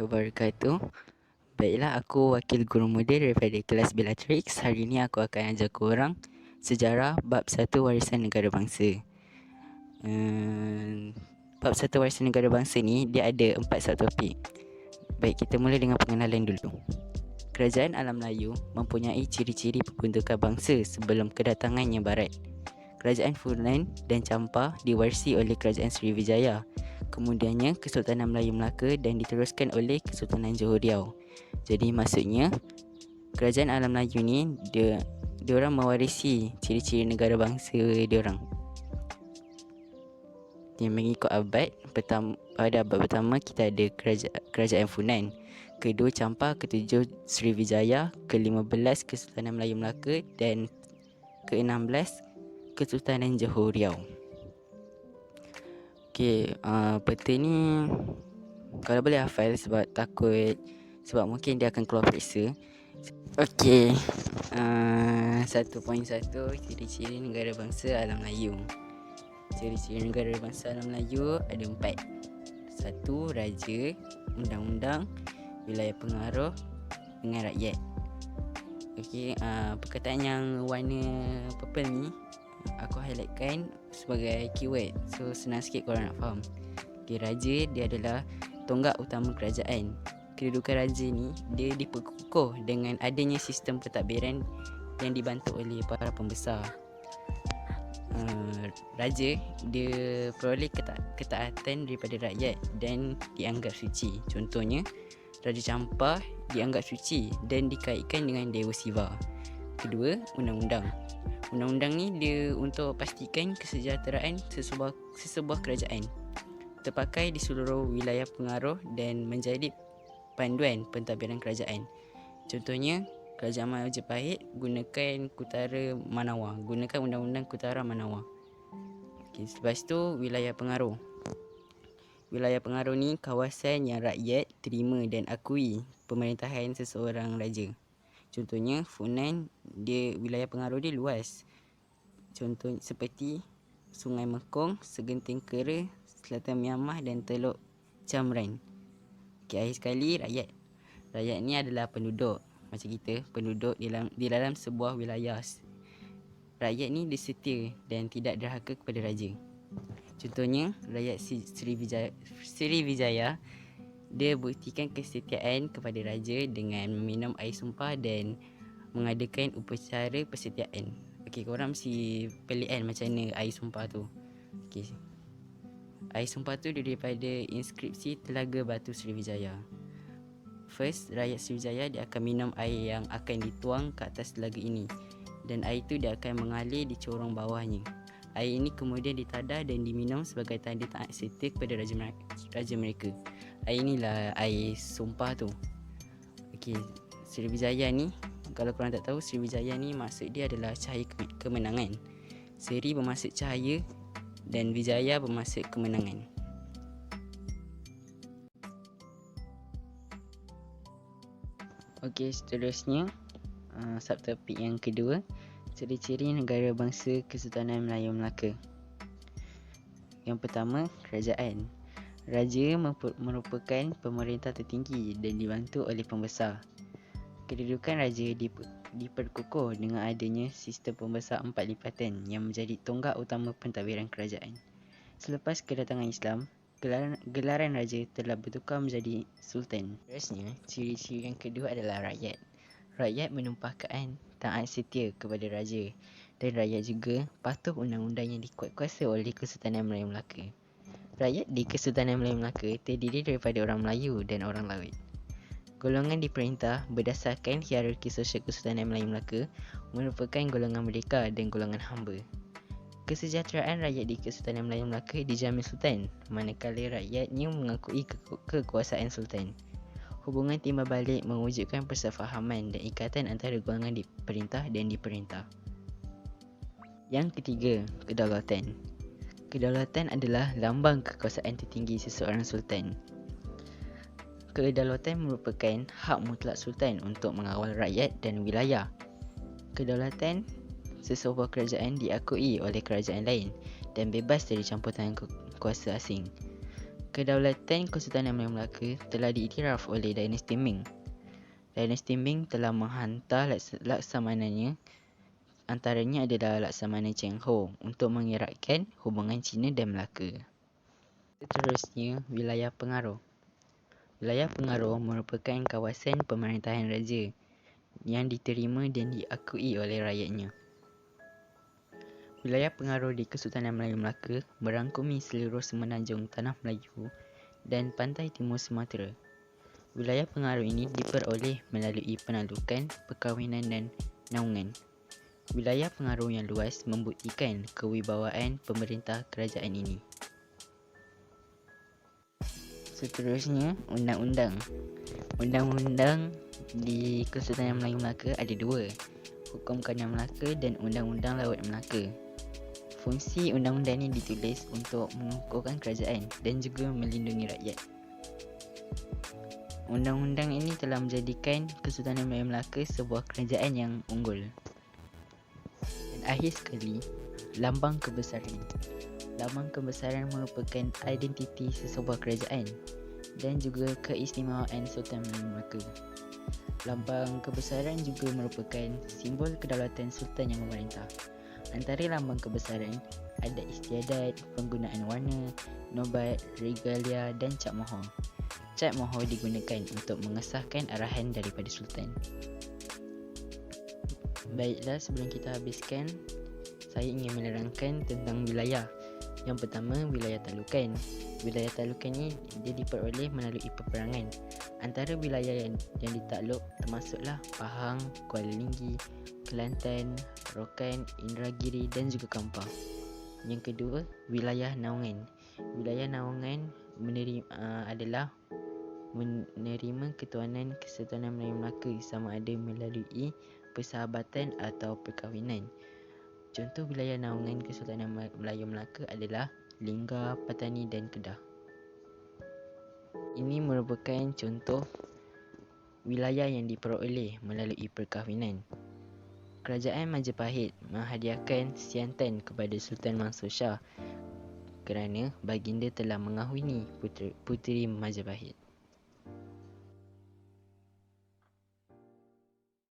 wabarakatuh. Baiklah, aku wakil guru muda daripada kelas Bellatrix. Hari ini aku akan ajar korang sejarah bab 1 warisan negara bangsa. Bab 1 warisan negara bangsa ni dia ada 4 subtopik. Baik, kita mula dengan pengenalan dulu. Kerajaan Alam Melayu mempunyai ciri-ciri pembentukan bangsa sebelum kedatangannya Barat. Kerajaan Funan dan Champa diwarisi oleh Kerajaan Sriwijaya. Kemudiannya Kesultanan Melayu Melaka dan diteruskan oleh Kesultanan Johor Riau. Jadi maksudnya Kerajaan Alam Melayu ni diorang mewarisi ciri-ciri negara bangsa diorang. Yang mengikut abad pertama, pada abad pertama kita ada Kerajaan Funan, kedua Champa, ketujuh Sriwijaya, ke-15 Kesultanan Melayu Melaka dan ke-16 Kesultanan Johor Riau. Okey, peta ni kalau boleh hafal sebab mungkin dia akan keluar periksa. Okey, 1.1 ciri-ciri negara bangsa Alam Melayu. Ciri-ciri negara bangsa Alam Melayu ada 4. 1. Raja, undang-undang, wilayah pengaruh dengan rakyat. Okey, perkataan yang warna purple ni aku highlightkan sebagai keyword, so senang sikit korang nak faham. Okay, raja dia adalah tonggak utama kerajaan. Kedudukan raja ni dia diperkukuh dengan adanya sistem pentadbiran yang dibantu oleh para pembesar. Raja dia peroleh ketaatan daripada rakyat dan dianggap suci. Contohnya Raja Champa dianggap suci dan dikaitkan dengan Dewa Siva. Kedua, undang-undang. Undang-undang ni dia untuk pastikan kesejahteraan sesebuah kerajaan, terpakai di seluruh wilayah pengaruh dan menjadi panduan pentadbiran kerajaan. Contohnya Kerajaan Majapahit gunakan undang-undang Kutara Manawa. Okay, lepas tu wilayah pengaruh. Wilayah pengaruh ni kawasan yang rakyat terima dan akui pemerintahan seseorang raja. Contohnya Funan, dia wilayah pengaruh dia luas. Contoh seperti Sungai Mekong, Segenting Kera, Selatan Myanmar dan Teluk Chamran. Okay, akhir sekali rakyat. Rakyat ni adalah penduduk macam kita, penduduk di dalam sebuah wilayah. Rakyat ni disetia dan tidak derhaka kepada raja. Contohnya rakyat Sriwijaya dia buktikan kesetiaan kepada raja dengan meminum air sumpah dan mengadakan upacara persetiaan. Okey, korang mesti pelik kan macam mana air sumpah tu. Okey, air sumpah tu daripada inskripsi Telaga Batu Sriwijaya. First, rakyat Sriwijaya dia akan minum air yang akan dituang ke atas telaga ini, dan air tu dia akan mengalir di corong bawahnya. Air ini kemudian ditadah dan diminum sebagai tanda taat setia kepada raja mereka. Air inilah air sumpah tu. Okey, Sriwijaya ni, kalau korang tak tahu, Sriwijaya ni maksud dia adalah cahaya kemenangan. Sri bermaksud cahaya dan Wijaya bermaksud kemenangan. Okey, seterusnya subtopik yang kedua, ciri-ciri negara bangsa Kesultanan Melayu Melaka. Yang pertama, kerajaan. Raja merupakan pemerintah tertinggi dan dibantu oleh pembesar. Kedudukan raja diperkukuh dengan adanya sistem pembesar 4 lipatan yang menjadi tonggak utama pentadbiran kerajaan. Selepas kedatangan Islam, gelaran raja telah bertukar menjadi sultan. Seterusnya, ciri-ciri yang kedua adalah rakyat. Rakyat menumpahkan taat setia kepada raja, dan rakyat juga patuh undang-undang yang dikuatkuasa oleh Kesultanan Melayu Melaka. Rakyat di Kesultanan Melayu Melaka terdiri daripada orang Melayu dan orang laut. Golongan diperintah berdasarkan hierarki sosial Kesultanan Melayu Melaka merupakan golongan merdeka dan golongan hamba. Kesejahteraan rakyat di Kesultanan Melayu Melaka dijamin sultan, manakala rakyatnya mengakui kekuasaan sultan. Hubungan timbal balik mewujudkan persefahaman dan ikatan antara golongan diperintah dan diperintah. Yang ketiga, kedaulatan. Kedaulatan adalah lambang kekuasaan tertinggi seseorang sultan. Kedaulatan merupakan hak mutlak sultan untuk mengawal rakyat dan wilayah. Kedaulatan sesebuah kerajaan diakui oleh kerajaan lain dan bebas dari campur tangan kuasa asing. Kedaulatan Kesultanan Melayu Melaka telah diiktiraf oleh dinasti Ming. Dinasti Ming telah menghantar laksamananya, antaranya adalah Laksamana Cheng Ho, untuk mengeratkan hubungan Cina dan Melaka. Seterusnya, wilayah pengaruh. Wilayah pengaruh merupakan kawasan pemerintahan raja yang diterima dan diakui oleh rakyatnya. Wilayah pengaruh di Kesultanan Melayu Melaka merangkumi seluruh semenanjung Tanah Melayu dan pantai timur Sumatera. Wilayah pengaruh ini diperoleh melalui penalukan, perkahwinan dan naungan. Wilayah pengaruh yang luas membuktikan kewibawaan pemerintah kerajaan ini. Seterusnya, undang-undang. Undang-undang di Kesultanan Melayu Melaka ada dua, Hukum Kanan Melaka dan Undang-Undang Laut Melaka. Fungsi undang-undang ini ditulis untuk mengukuhkan kerajaan dan juga melindungi rakyat. Undang-undang ini telah menjadikan Kesultanan Melayu Melaka sebuah kerajaan yang unggul. Dan akhir sekali, lambang kebesaran. Lambang kebesaran merupakan identiti sesebuah kerajaan dan juga keistimewaan Sultan Melayu Melaka. Lambang kebesaran juga merupakan simbol kedaulatan Sultan yang memerintah. Antara lambang kebesaran ada istiadat, penggunaan warna, nobat, regalia dan cap mohon. Cap mohon digunakan untuk mengesahkan arahan daripada Sultan. Baiklah, sebelum kita habiskan, saya ingin menerangkan tentang wilayah. Yang pertama, wilayah talukan. Wilayah talukan ini dia diperoleh melalui peperangan. Antara wilayah yang ditakluk termasuklah Pahang, Kuala Linggi, Kelantan, Rokan, Indragiri dan juga Kampar. Yang kedua, wilayah naungan. Wilayah naungan adalah menerima ketuanan Kesultanan Melayu Melaka sama ada melalui persahabatan atau perkahwinan. Contoh wilayah naungan Kesultanan Melayu Melaka adalah Linggar, Patani dan Kedah. Ini merupakan contoh wilayah yang diperoleh melalui perkahwinan. Kerajaan Majapahit menghadiahkan Siantan kepada Sultan Mansur Shah kerana baginda telah mengahwini puteri Majapahit.